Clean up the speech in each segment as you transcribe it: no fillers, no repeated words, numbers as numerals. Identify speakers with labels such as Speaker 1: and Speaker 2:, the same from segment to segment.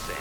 Speaker 1: then.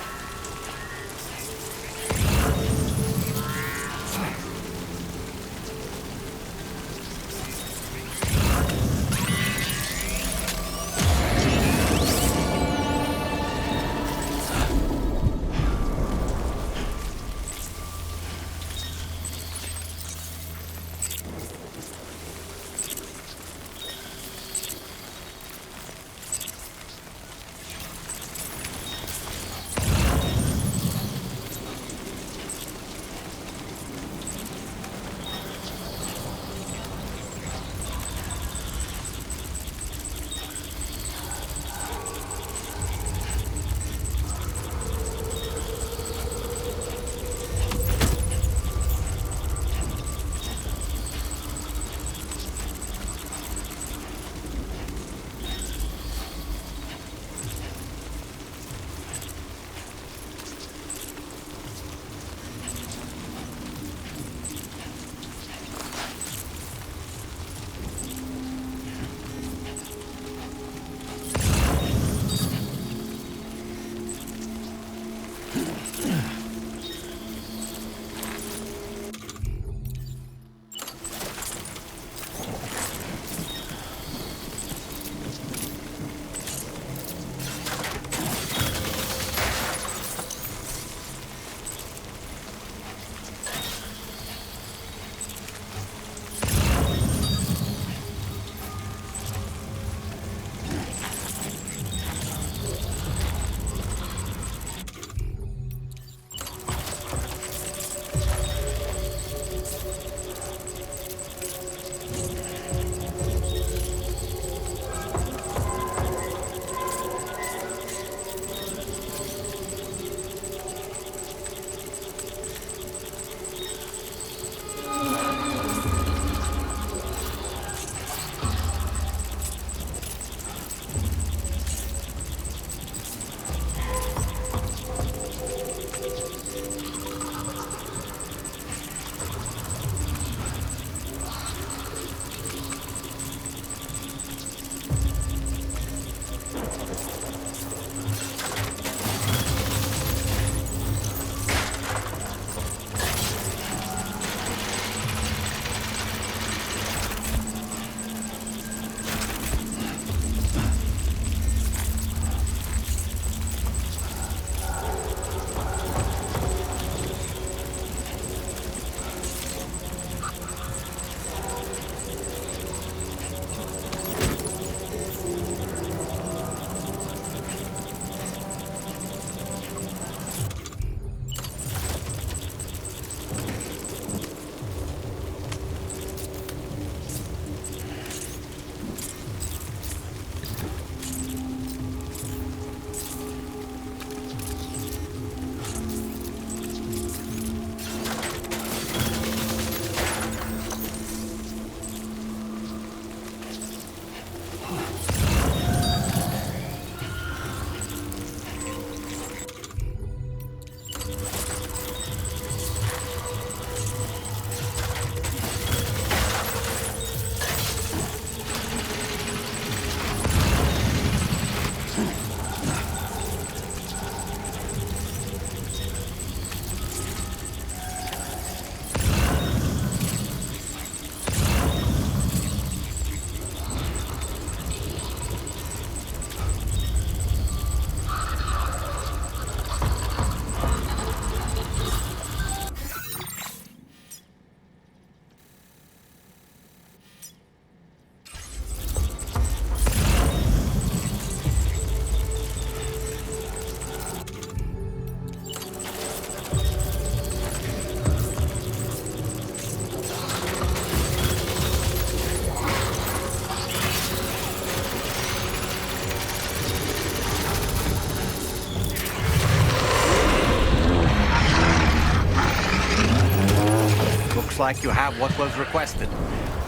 Speaker 1: Like you have what was requested.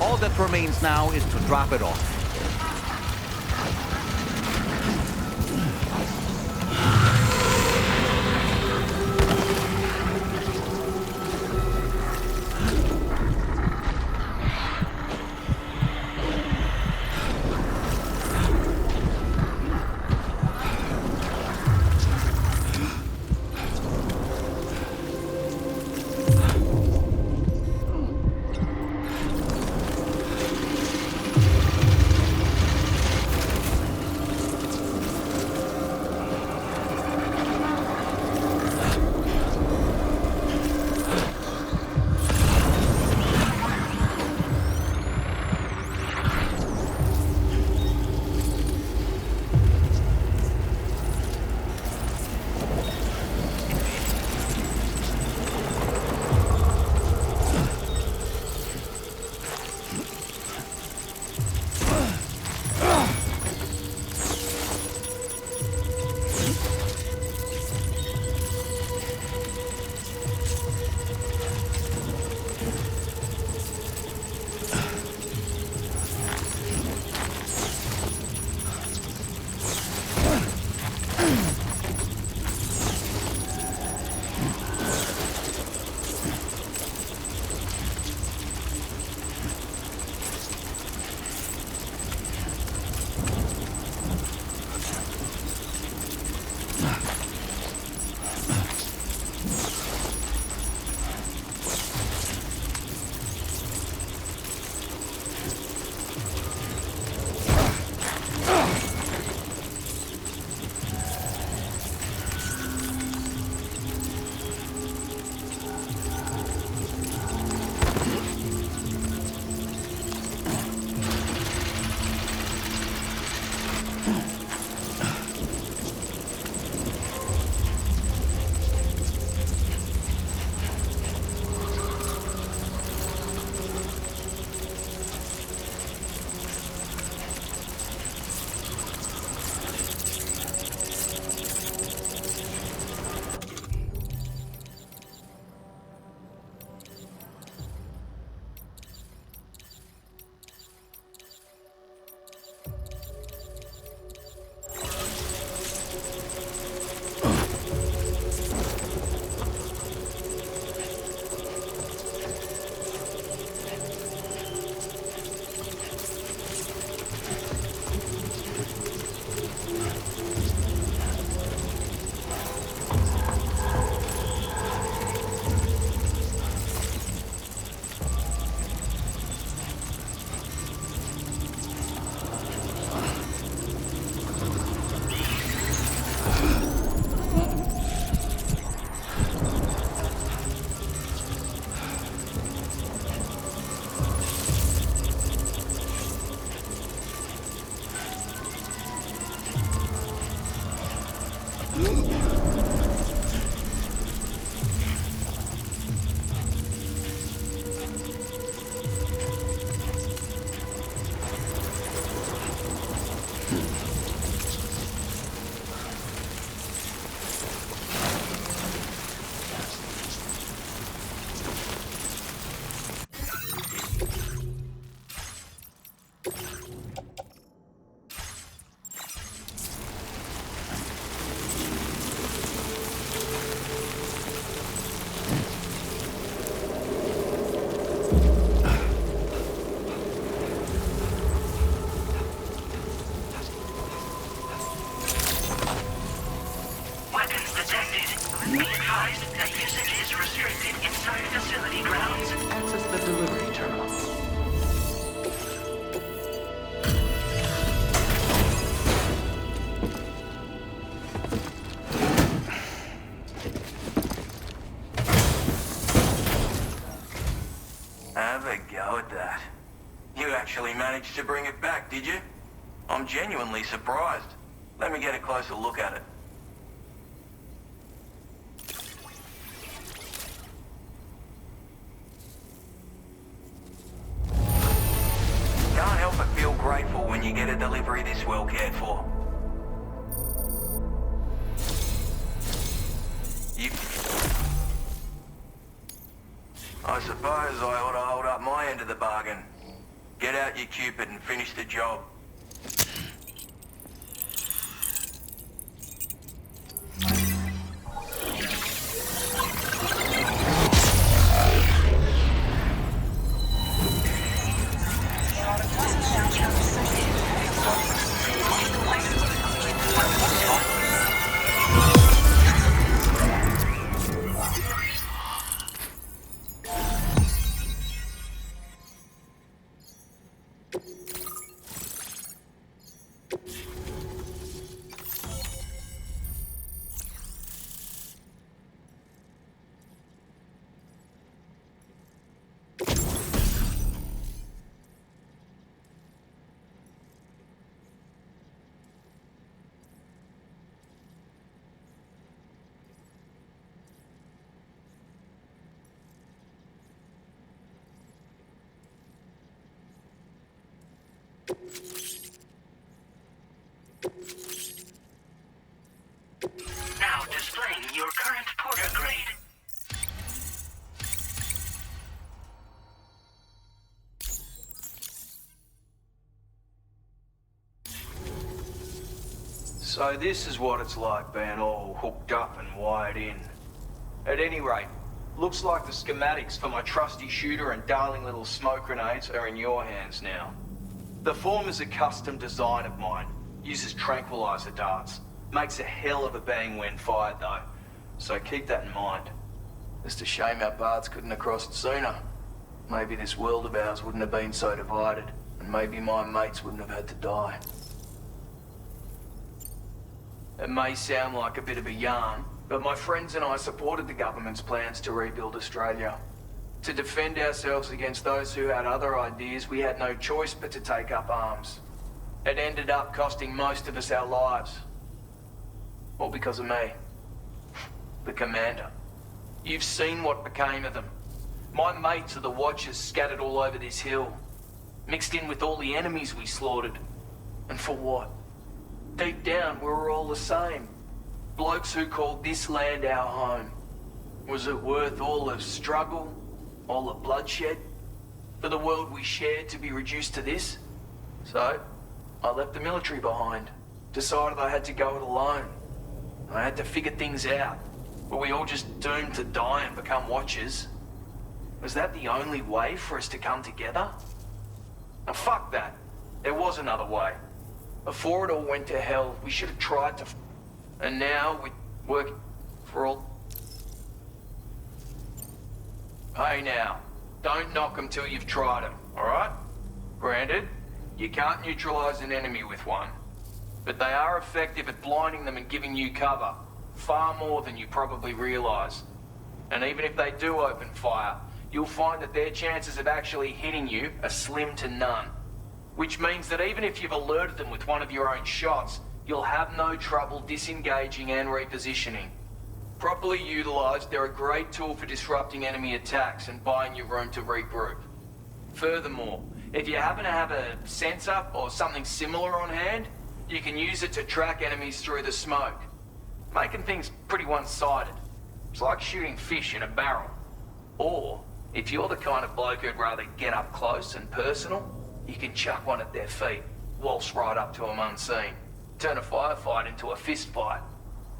Speaker 1: All that remains now is to drop it off.
Speaker 2: Be advised that usage is restricted inside facility grounds.
Speaker 3: Access the delivery terminal.
Speaker 4: Have a go at that. You actually managed to bring it back, did you? I'm genuinely surprised. Let me get a closer look at it. Can't help but feel grateful when you get a delivery this well cared for. I suppose I ought to hold up my end of the bargain. Get out your Cupid and finish the job.
Speaker 2: Now displaying your current porter grade.
Speaker 5: So this is what it's like being all hooked up and wired in. At any rate, looks like the schematics for my trusty shooter and darling little smoke grenades are in your hands now. The former's a custom design of mine. Uses tranquilizer darts. Makes a hell of a bang when fired though. So keep that in mind. Just a shame our paths couldn't have crossed sooner. Maybe this world of ours wouldn't have been so divided. And maybe my mates wouldn't have had to die. It may sound like a bit of a yarn, but my friends and I supported the government's plans to rebuild Australia. To defend ourselves against those who had other ideas, we had no choice but to take up arms. It ended up costing most of us our lives. All because of me. The commander. You've seen what became of them. My mates are the Watchers scattered all over this hill. Mixed in with all the enemies we slaughtered. And for what? Deep down, we were all the same. Blokes who called this land our home. Was it worth all the struggle, all the bloodshed, for the world we shared to be reduced to this? So, I left the military behind. Decided I had to go it alone. I had to figure things out. Were we all just doomed to die and become Watchers? Was that the only way for us to come together? Now fuck that. There was another way. Before it all went to hell, we should have tried to... And now, we work for all... Hey now, don't knock them till you've tried them, alright? Granted, you can't neutralize an enemy with one. But they are effective at blinding them and giving you cover. Far more than you probably realize. And even if they do open fire, you'll find that their chances of actually hitting you are slim to none. Which means that even if you've alerted them with one of your own shots, you'll have no trouble disengaging and repositioning. Properly utilized, they're a great tool for disrupting enemy attacks and buying you room to regroup. Furthermore, if you happen to have a sensor or something similar on hand, you can use it to track enemies through the smoke, making things pretty one-sided. It's like shooting fish in a barrel. Or, if you're the kind of bloke who'd rather get up close and personal, you can chuck one at their feet, waltz right up to them unseen, turn a firefight into a fist fight.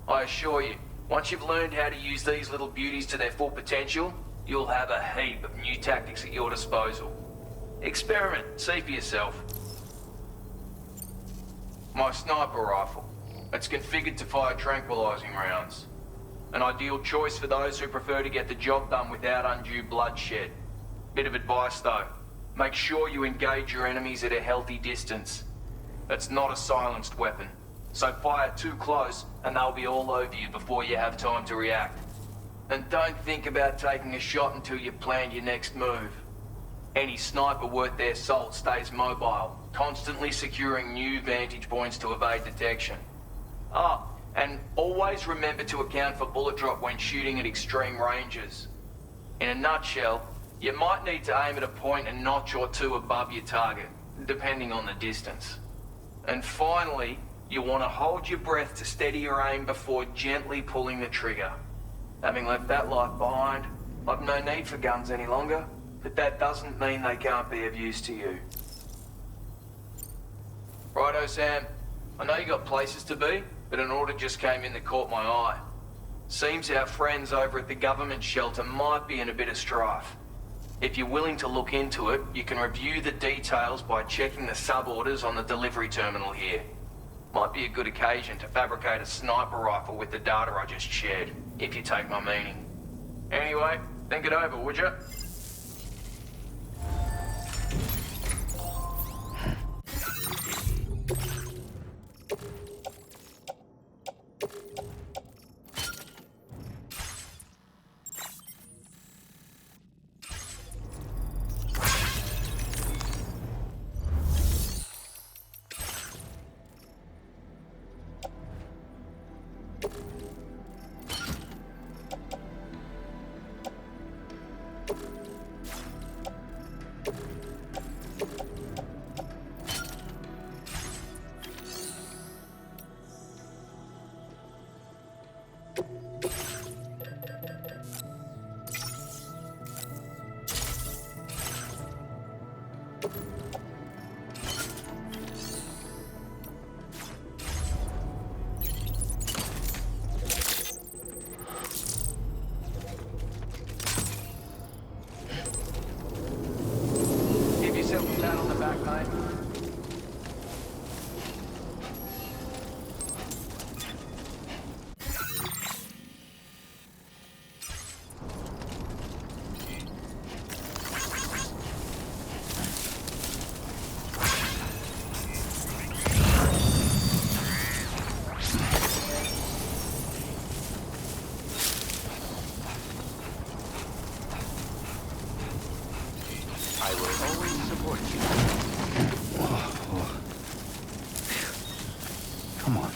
Speaker 5: I assure you, once you've learned how to use these little beauties to their full potential, you'll have a heap of new tactics at your disposal. Experiment, see for yourself. My sniper rifle. It's configured to fire tranquilizing rounds. An ideal choice for those who prefer to get the job done without undue bloodshed. Bit of advice though, make sure you engage your enemies at a healthy distance. It's not a silenced weapon, so fire too close and they'll be all over you before you have time to react. And don't think about taking a shot until you've planned your next move. Any sniper worth their salt stays mobile, constantly securing new vantage points to evade detection. Ah, and always remember to account for bullet drop when shooting at extreme ranges. In a nutshell, you might need to aim at a point a notch or two above your target, depending on the distance. And finally, you want to hold your breath to steady your aim before gently pulling the trigger. Having left that life behind, I've no need for guns any longer, but that doesn't mean they can't be of use to you. Righto, Sam. I know you got places to be, but an order just came in that caught my eye. Seems our friends over at the government shelter might be in a bit of strife. If you're willing to look into it, you can review the details by checking the sub-orders on the delivery terminal here. Might be a good occasion to fabricate a sniper rifle with the data I just shared, if you take my meaning. Anyway, think it over, would you? Give yourself a pat on the back, mate.
Speaker 3: I will always support you.
Speaker 1: Come on.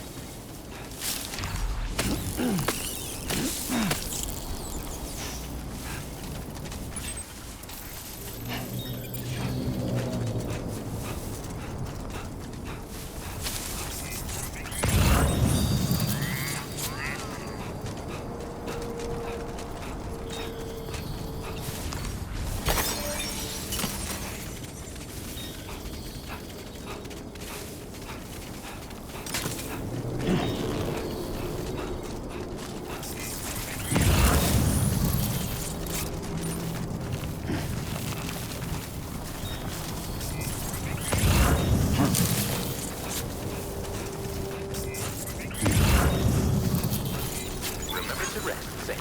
Speaker 3: Remember to rest, Sam.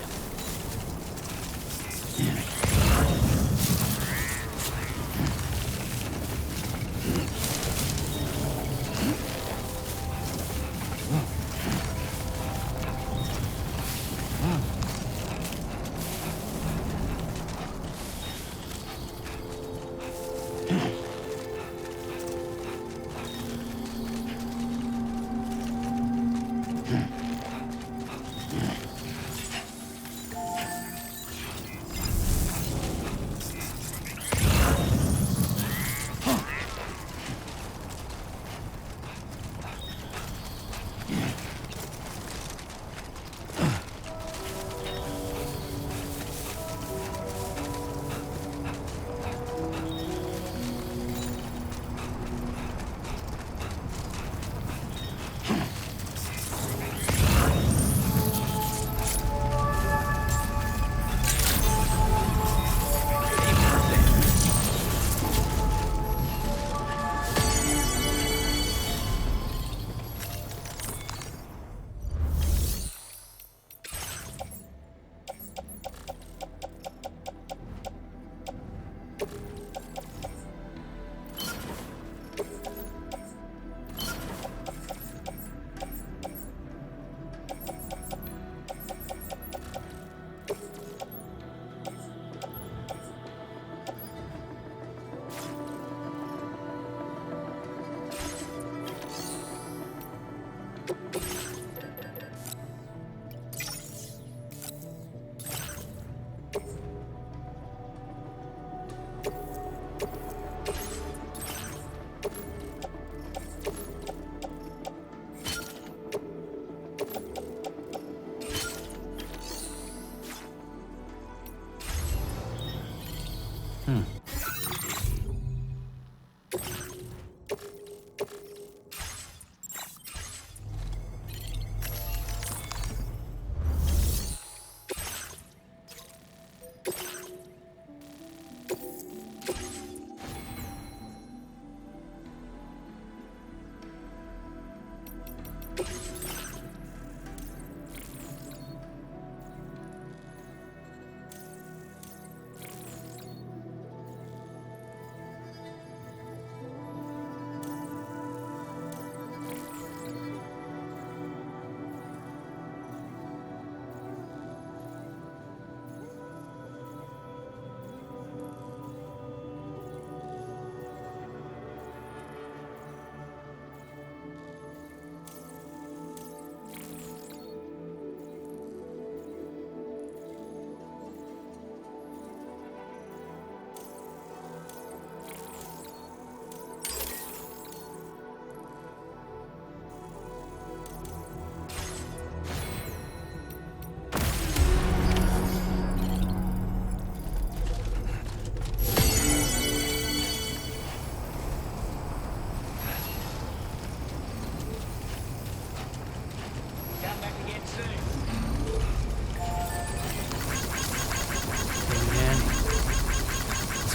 Speaker 6: This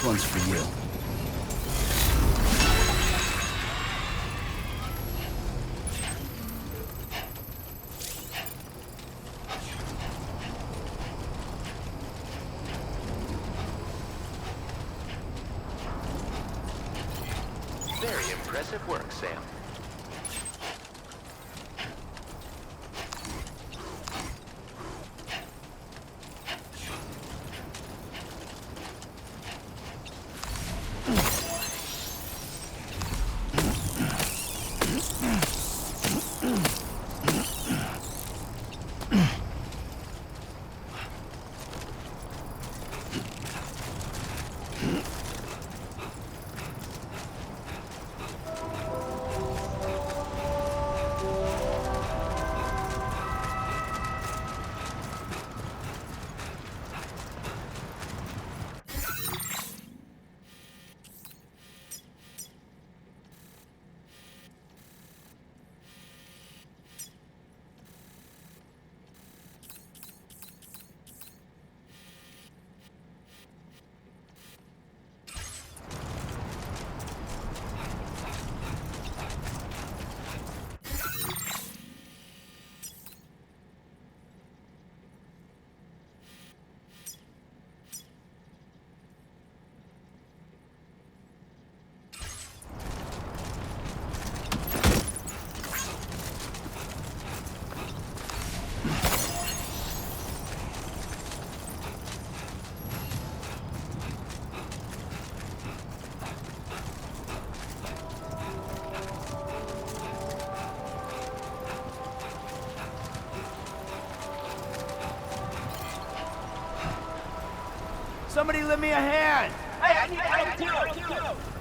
Speaker 6: one's for you.
Speaker 3: Very impressive work, Sam.
Speaker 6: Somebody lend me a hand!
Speaker 2: Hey, I need help too!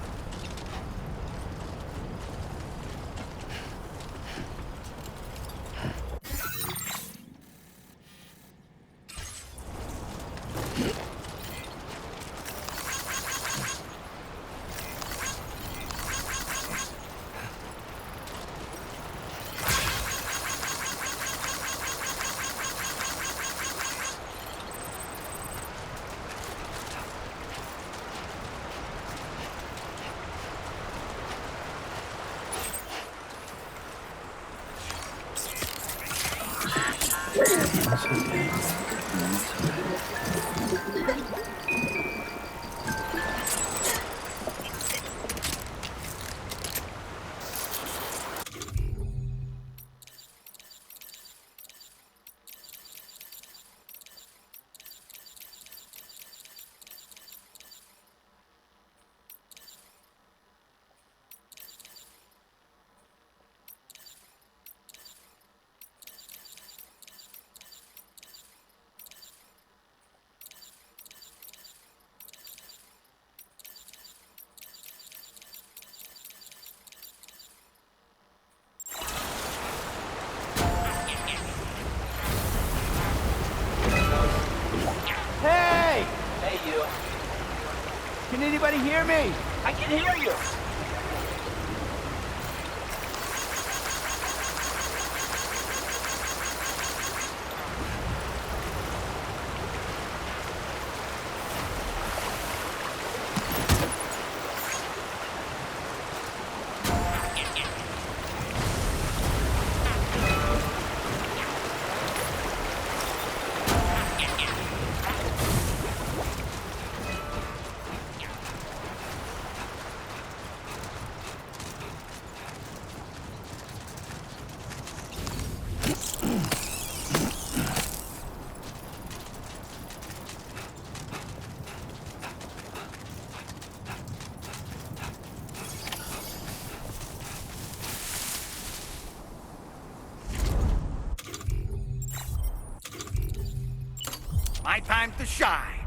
Speaker 6: Can anybody hear me?
Speaker 5: I can hear you.
Speaker 1: My time to shine.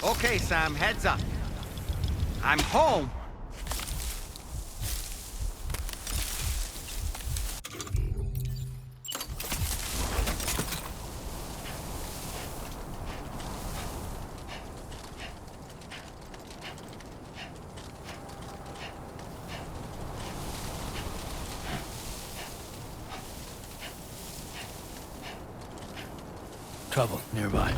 Speaker 1: Okay, Sam, heads up. I'm home.
Speaker 6: Trouble nearby.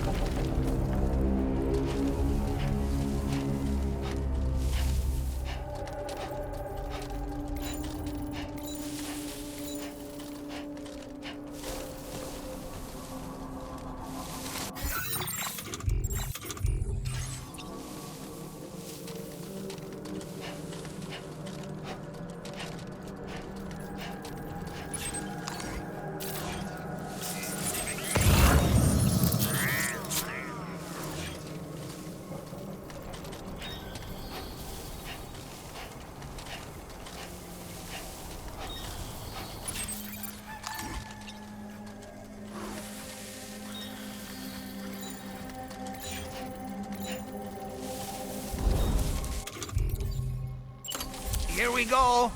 Speaker 1: Here we go.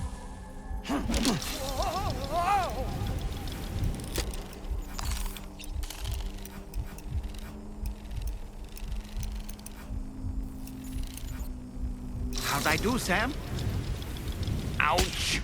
Speaker 1: How'd I do, Sam? Ouch.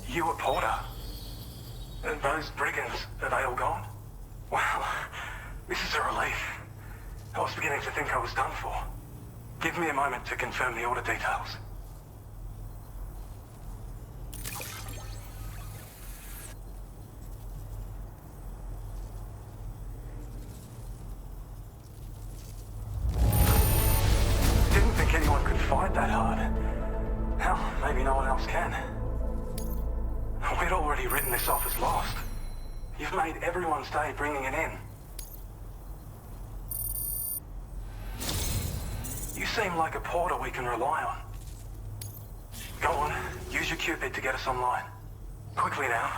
Speaker 4: You a Porter? And those brigands, are they all gone? Well, this is a relief. I was beginning to think I was done for. Give me a moment to confirm the order details. Didn't think anyone could fight that hard. Hell, maybe no one else can. We'd already written this off as lost. You've made everyone's day bringing it in. You seem like a porter we can rely on. Go on, use your Cupid to get us online. Quickly now.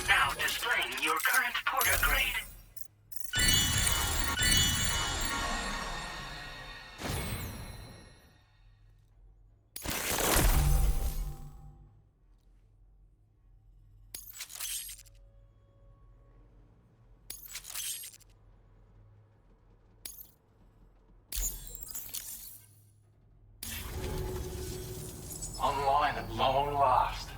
Speaker 2: Now displaying your current porter grade.
Speaker 7: Online at long last.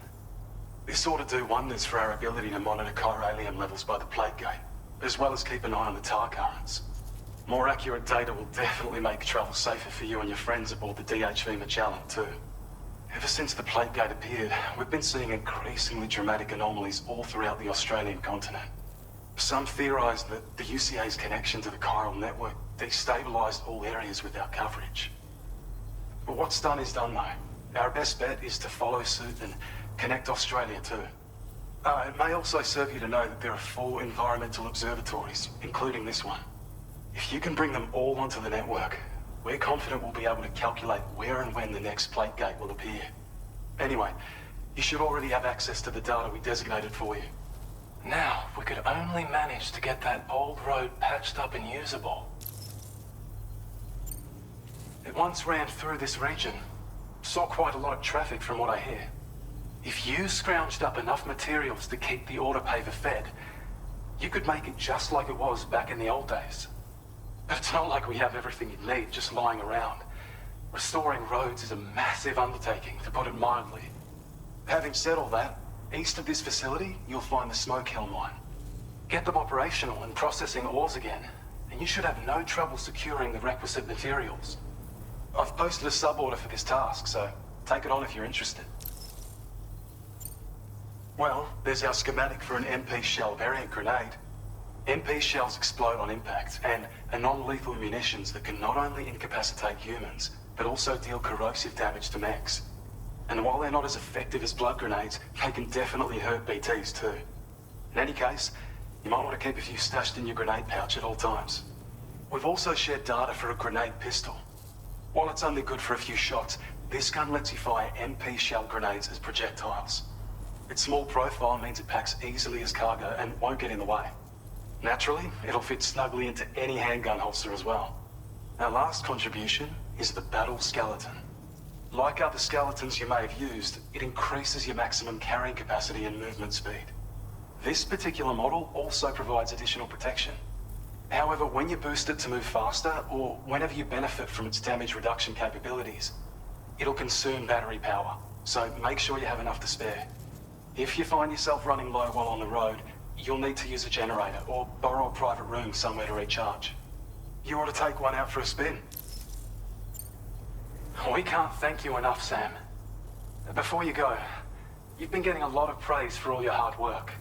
Speaker 7: This ought to do wonders for our ability to monitor chiralium levels by the plate gate, as well as keep an eye on the tar currents. More accurate data will definitely make travel safer for you and your friends aboard the DHV Magellan too. Ever since the plate gate appeared, we've been seeing increasingly dramatic anomalies all throughout the Australian continent. Some theorise that the UCA's connection to the chiral network destabilised all areas with our coverage. But what's done is done though. Our best bet is to follow suit and connect Australia too. It may also serve you to know that there are 4 environmental observatories, including this one. If you can bring them all onto the network, we're confident we'll be able to calculate where and when the next plate gate will appear. Anyway, you should already have access to the data we designated for you. Now, if we could only manage to get that old road patched up and usable. It once ran through this region. Saw quite a lot of traffic from what I hear. If you scrounged up enough materials to keep the autopaver fed, you could make it just like it was back in the old days. But it's not like we have everything you need just lying around. Restoring roads is a massive undertaking, to put it mildly. Having said all that, east of this facility, you'll find the Smoke Hill mine. Get them operational and processing ores again, and you should have no trouble securing the requisite materials. I've posted a sub-order for this task, so take it on if you're interested. Well, there's our schematic for an MP shell variant grenade. MP shells explode on impact, and are non-lethal munitions that can not only incapacitate humans, but also deal corrosive damage to mechs. And while they're not as effective as blood grenades, they can definitely hurt BTs too. In any case, you might want to keep a few stashed in your grenade pouch at all times. We've also shared data for a grenade pistol. While it's only good for a few shots, this gun lets you fire MP shell grenades as projectiles. Its small profile means it packs easily as cargo and won't get in the way. Naturally, it'll fit snugly into any handgun holster as well. Our last contribution is the Battle Skeleton. Like other skeletons you may have used, it increases your maximum carrying capacity and movement speed. This particular model also provides additional protection. However, when you boost it to move faster, or whenever you benefit from its damage reduction capabilities, it'll consume battery power, so make sure you have enough to spare. If you find yourself running low while on the road, you'll need to use a generator or borrow a private room somewhere to recharge. You ought to take one out for a spin. We can't thank you enough, Sam. Before you go, you've been getting a lot of praise for all your hard work.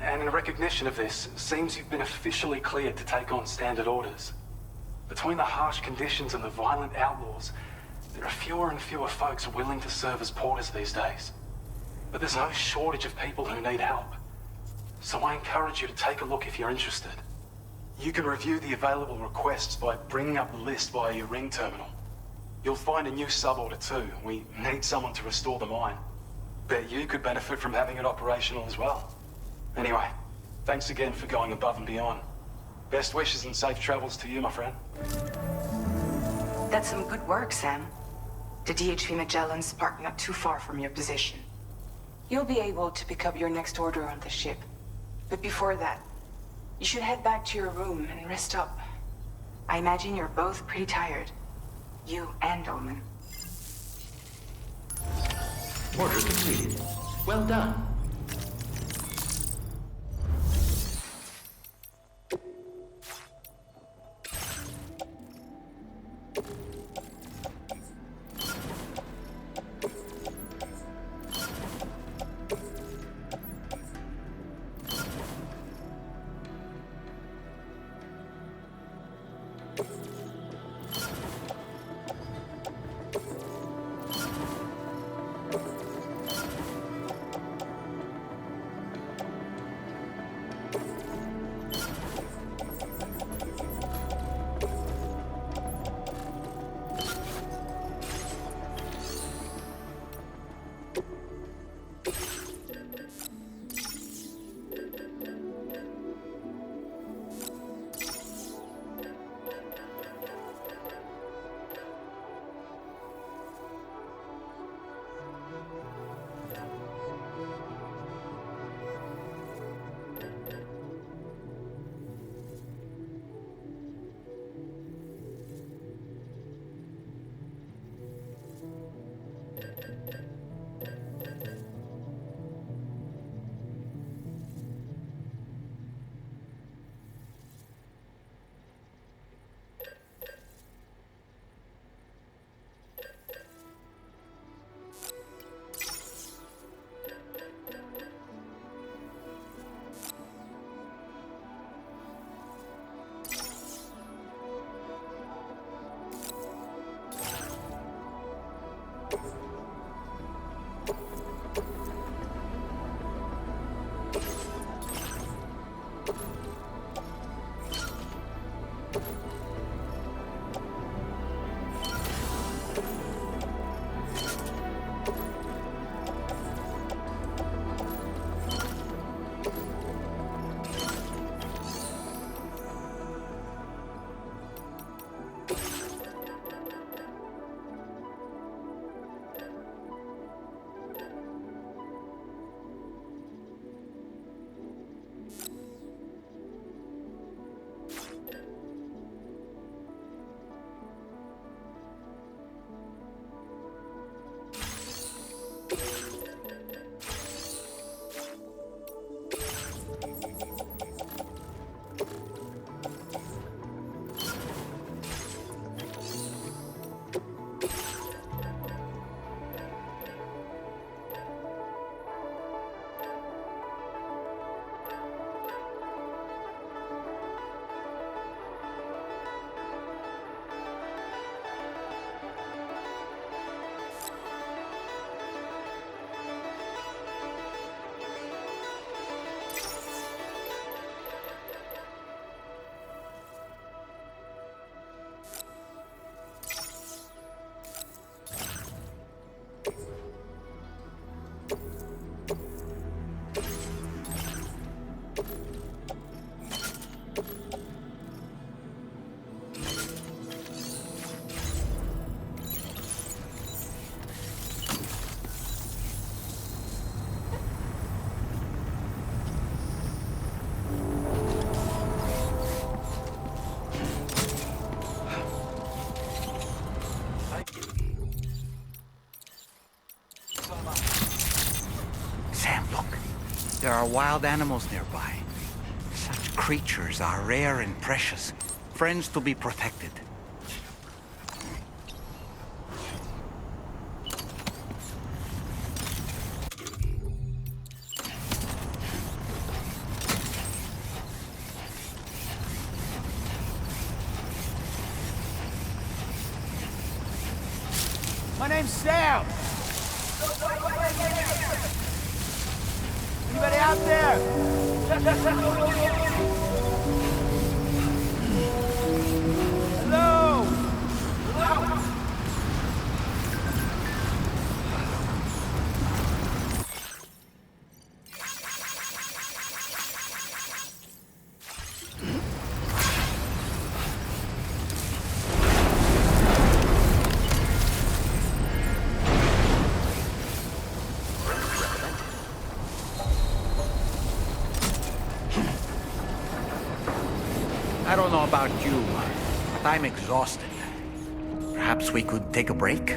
Speaker 7: And in recognition of this, it seems you've been officially cleared to take on standard orders. Between the harsh conditions and the violent outlaws, there are fewer and fewer folks willing to serve as porters these days. But there's no shortage of people who need help. So I encourage you to take a look if you're interested. You can review the available requests by bringing up the list via your ring terminal. You'll find a new sub-order too. We need someone to restore the mine. Bet you could benefit from having it operational as well. Anyway, thanks again for going above and beyond. Best wishes and safe travels to you, my friend.
Speaker 8: That's some good work, Sam. The DHV Magellan's parked not too far from your position. You'll be able to pick up your next order on the ship. But before that, you should head back to your room and rest up. I imagine you're both pretty tired. You and Omen.
Speaker 6: Order completed. Well done.
Speaker 1: are wild animals nearby. Such creatures are rare and precious, friends to be protected.
Speaker 9: My name's Sam. Anybody out there? Hello?
Speaker 1: I don't know about you, but I'm exhausted. Perhaps we could take a break?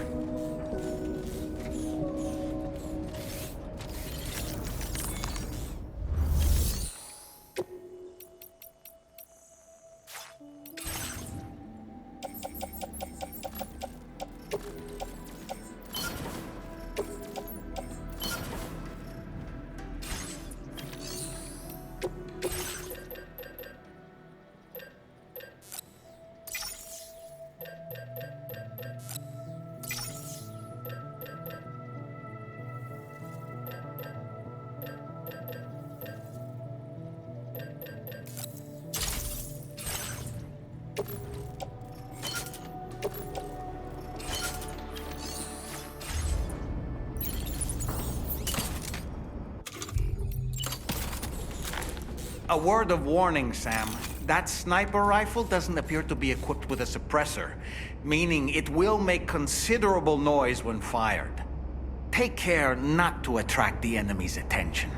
Speaker 1: A word of warning, Sam. That sniper rifle doesn't appear to be equipped with a suppressor, meaning it will make considerable noise when fired. Take care not to attract the enemy's attention.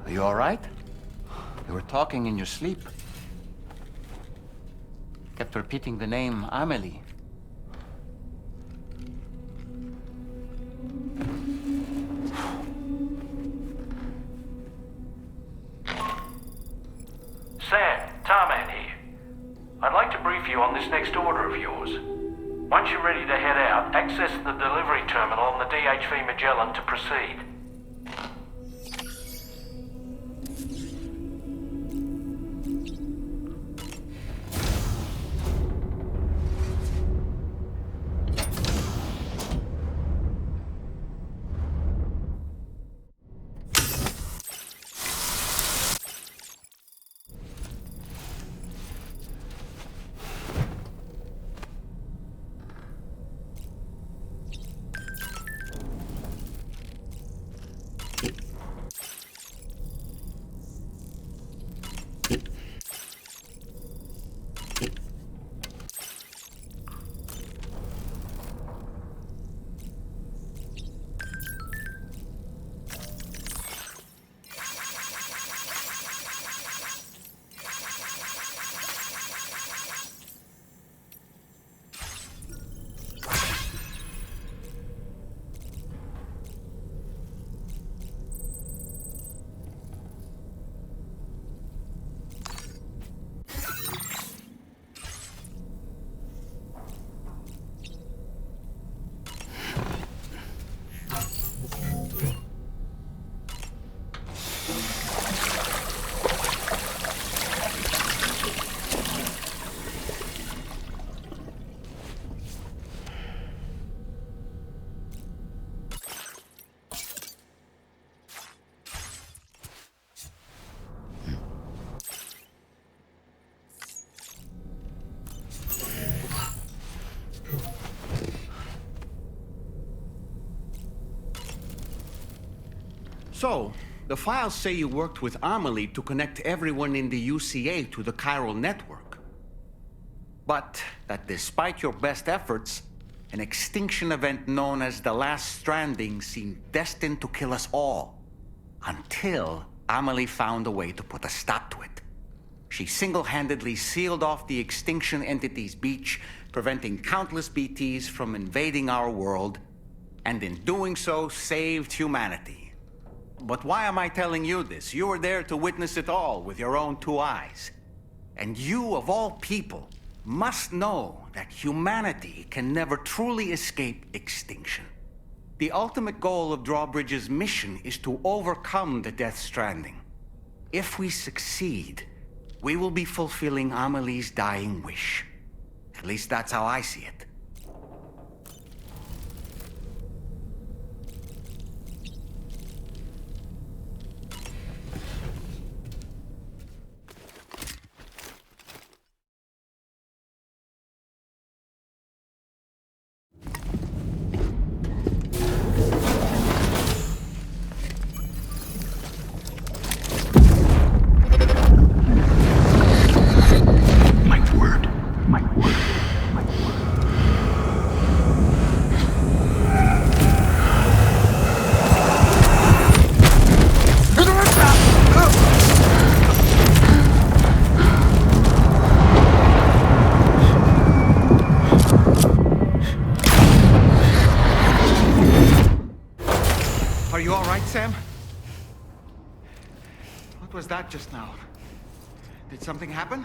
Speaker 1: You all right? You were talking in your sleep. Kept repeating the name Amelie.
Speaker 10: Sam, Tarman here. I'd like to brief you on this next order of yours. Once you're ready to head out, access the delivery terminal on the DHV Magellan to proceed.
Speaker 1: So, the files say you worked with Amelie to connect everyone in the UCA to the chiral network. But that despite your best efforts, an extinction event known as the Last Stranding seemed destined to kill us all. Until Amelie found a way to put a stop to it. She single-handedly sealed off the extinction entity's beach, preventing countless BTs from invading our world, and in doing so, saved humanity. But why am I telling you this? You were there to witness it all with your own 2 eyes. And you, of all people, must know that humanity can never truly escape extinction. The ultimate goal of Drawbridge's mission is to overcome the Death Stranding. If we succeed, we will be fulfilling Amelie's dying wish. At least that's how I see it. Are you all right, Sam? What was that just now? Did something happen?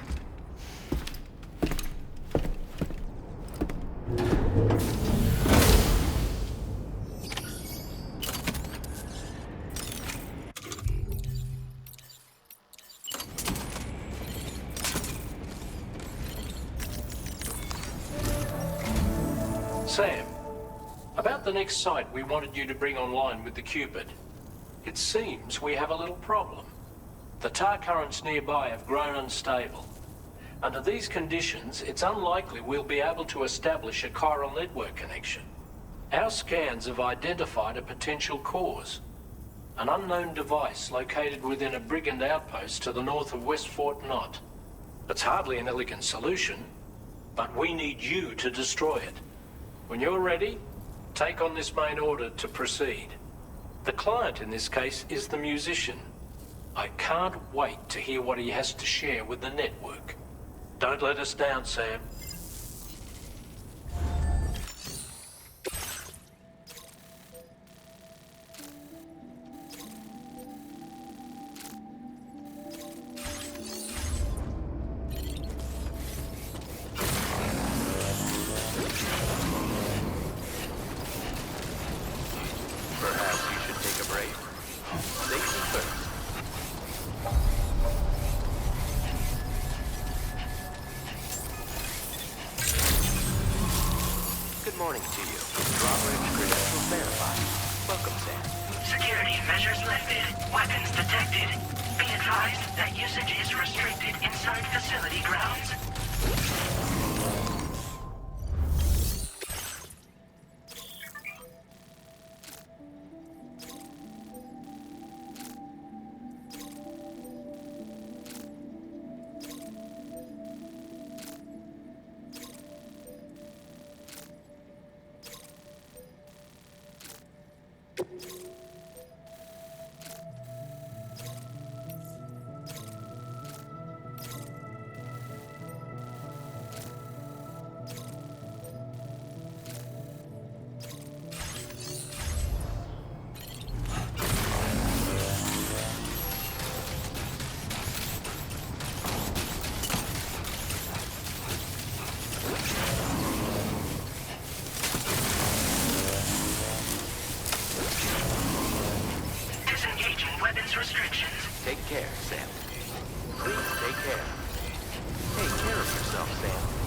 Speaker 10: Sam, about the next site we wanted you to bring online with the Cupid. It seems we have a little problem. The tar currents nearby have grown unstable. Under these conditions, it's unlikely we'll be able to establish a chiral network connection. Our scans have identified a potential cause. An unknown device located within a brigand outpost to the north of West Fort Knott. It's hardly an elegant solution, but we need you to destroy it. When you're ready, take on this main order to proceed. The client in this case is the musician. I can't wait to hear what he has to share with the network. Don't let us down, Sam.
Speaker 3: Perhaps you should take a break. Safety first. Good morning to you. Drawbridge credentials verified. Welcome, Sam.
Speaker 2: Security measures lifted. Weapons detected. Be advised that usage is restricted inside facility grounds. Disengaging weapons restrictions.
Speaker 3: Take care, Sam. Please take care. Take care of yourself, Sam.